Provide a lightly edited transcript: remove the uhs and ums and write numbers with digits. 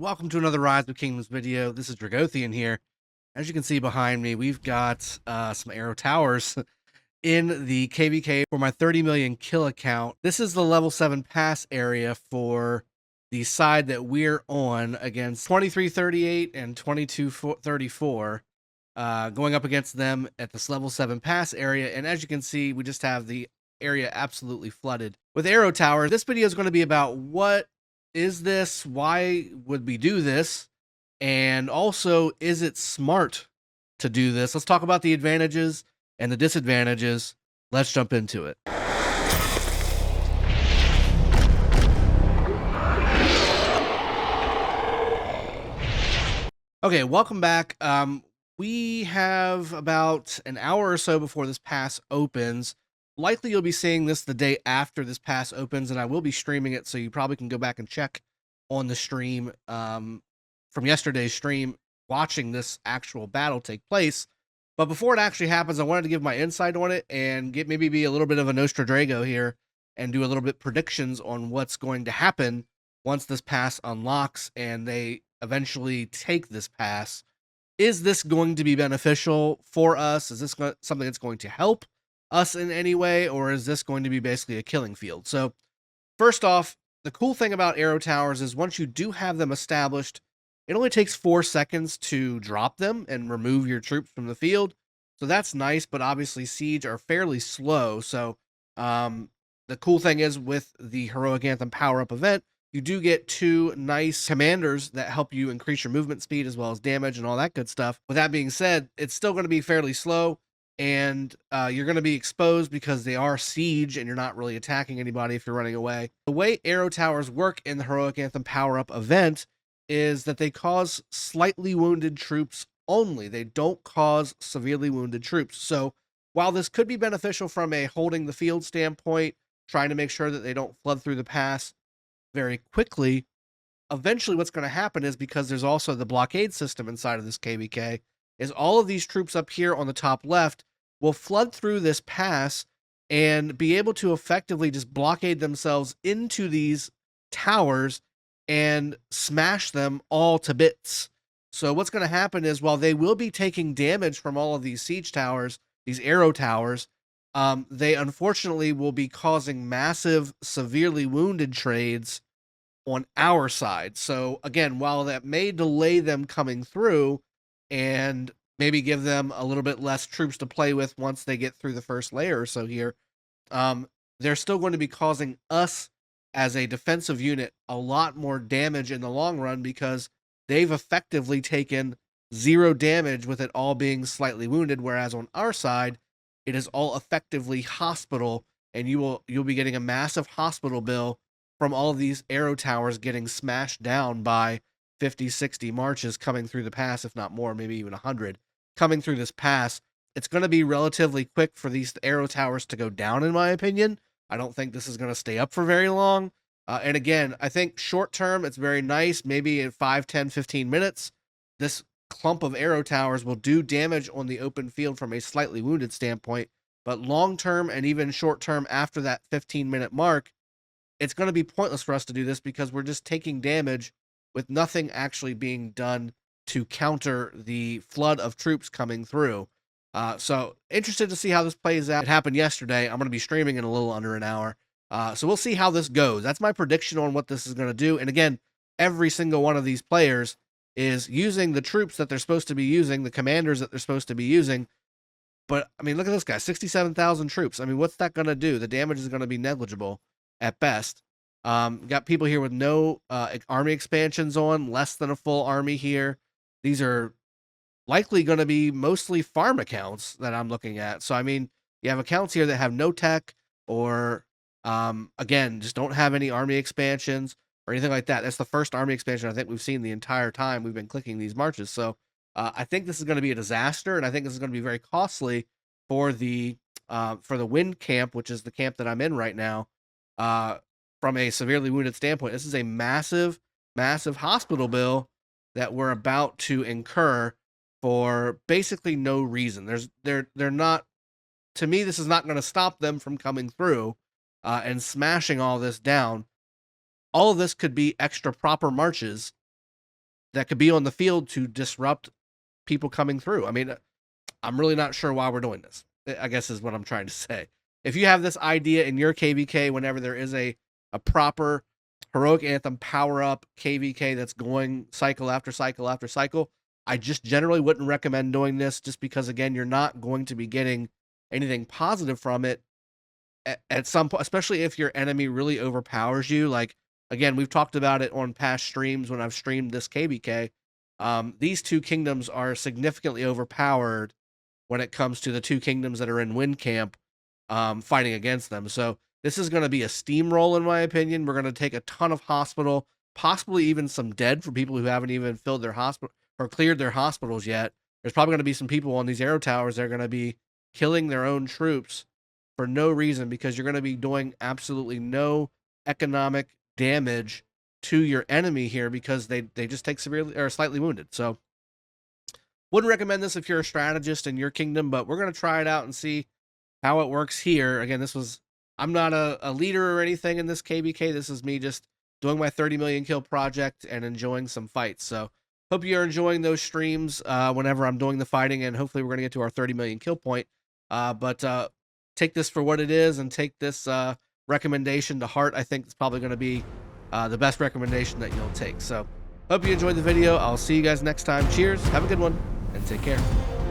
welcome to another Rise of Kingdoms video. This is Dragothien here. As you can see behind me, we've got some arrow towers in the KVK for my 30 million kill account. This is the level 7 pass area for the side that we're on against 2338 and 2234, going up against them at this level 7 pass area. And as you can see, we just have the area absolutely flooded with arrow towers. This video is going to be about what is this, why would we do this, and also, is it smart to do this? Let's talk about the advantages and the disadvantages. Let's jump into it. Okay, welcome back. We have about an hour or so before this pass opens. Likely you'll be seeing this the day after this pass opens, and I will be streaming it, so you probably can go back and check on the stream from yesterday's stream, watching this actual battle take place. But before it actually happens, I wanted to give my insight on it and maybe be a little bit of a Nostradrago here and do a little bit predictions on what's going to happen once this pass unlocks and they eventually take this pass. Is this going to be beneficial for us? Is this something that's going to help us in any way, or is this going to be basically a killing field? So first off, the cool thing about arrow towers is once you do have them established, it only takes 4 seconds to drop them and remove your troops from the field. So that's nice, but obviously siege are fairly slow. So the cool thing is with the Heroic Anthem power-up event, you do get 2 nice commanders that help you increase your movement speed as well as damage and all that good stuff. With that being said, it's still going to be fairly slow, and you're going to be exposed because they are siege and you're not really attacking anybody if you're running away. The way arrow towers work in the Heroic Anthem power-up event is that they cause slightly wounded troops only. They don't cause severely wounded troops. So while this could be beneficial from a holding the field standpoint, trying to make sure that they don't flood through the pass very quickly, eventually what's going to happen is, because there's also the blockade system inside of this KVK, is all of these troops up here on the top left will flood through this pass and be able to effectively just blockade themselves into these towers and smash them all to bits. So what's going to happen is, while they will be taking damage from all of these siege towers, these arrow towers, they unfortunately will be causing massive, severely wounded trades on our side. So again, while that may delay them coming through and maybe give them a little bit less troops to play with once they get through the first layer or so here, they're still going to be causing us as a defensive unit a lot more damage in the long run, because they've effectively taken 0 damage with it all being slightly wounded, whereas on our side, it is all effectively hospital, and you'll be getting a massive hospital bill from all of these arrow towers getting smashed down by 50, 60 marches coming through the pass, if not more, maybe even 100 coming through this pass. It's going to be relatively quick for these arrow towers to go down, in my opinion. I don't think this is going to stay up for very long. And again, I think short term, it's very nice. Maybe in 5, 10, 15 minutes, this clump of arrow towers will do damage on the open field from a slightly wounded standpoint. But long term, and even short term after that 15-minute mark, it's going to be pointless for us to do this, because we're just taking damage with nothing actually being done to counter the flood of troops coming through. So interested to see how this plays out. It happened yesterday. I'm going to be streaming in a little under an hour. So we'll see how this goes. That's my prediction on what this is going to do. And again, every single one of these players is using the troops that they're supposed to be using, the commanders that they're supposed to be using. But I mean, look at this guy, 67,000 troops. I mean, what's that going to do? The damage is going to be negligible at best. Got people here with no army expansions on, less than a full army here. These are likely going to be mostly farm accounts that I'm looking at. So, I mean, you have accounts here that have no tech, or, again, just don't have any army expansions or anything like that. That's the first army expansion I think we've seen the entire time we've been clicking these marches. So, I think this is going to be a disaster, and I think this is going to be very costly for the wind camp, which is the camp that I'm in right now. From a severely wounded standpoint, this is a massive, massive hospital bill that we're about to incur for basically no reason. They're not, to me, this is not going to stop them from coming through and smashing all this down. All of this could be extra proper marches that could be on the field to disrupt people coming through. I mean, I'm really not sure why we're doing this, I guess is what I'm trying to say. If you have this idea in your KVK, whenever there is a proper Heroic Anthem power-up KVK that's going cycle after cycle after cycle, I just generally wouldn't recommend doing this, just because, again, you're not going to be getting anything positive from it at some point, especially if your enemy really overpowers you. Like, again, we've talked about it on past streams when I've streamed this KVK. These two kingdoms are significantly overpowered when it comes to the two kingdoms that are in Wind Camp fighting against them. So this is going to be a steamroll, in my opinion. We're going to take a ton of hospital, possibly even some dead for people who haven't even filled their hospital or cleared their hospitals yet. There's probably going to be some people on these arrow towers that are going to be killing their own troops for no reason, because you're going to be doing absolutely no economic damage to your enemy here, because they just take severely or slightly wounded. So wouldn't recommend this if you're a strategist in your kingdom, but we're going to try it out and see how it works here. Again, I'm not a leader or anything in this KBK. This is me just doing my 30 million kill project and enjoying some fights. So hope you're enjoying those streams whenever I'm doing the fighting, and hopefully we're going to get to our 30 million kill point. But take this for what it is, and take this recommendation to heart. I think it's probably going to be the best recommendation that you'll take. So hope you enjoyed the video. I'll see you guys next time. Cheers. Have a good one, and take care.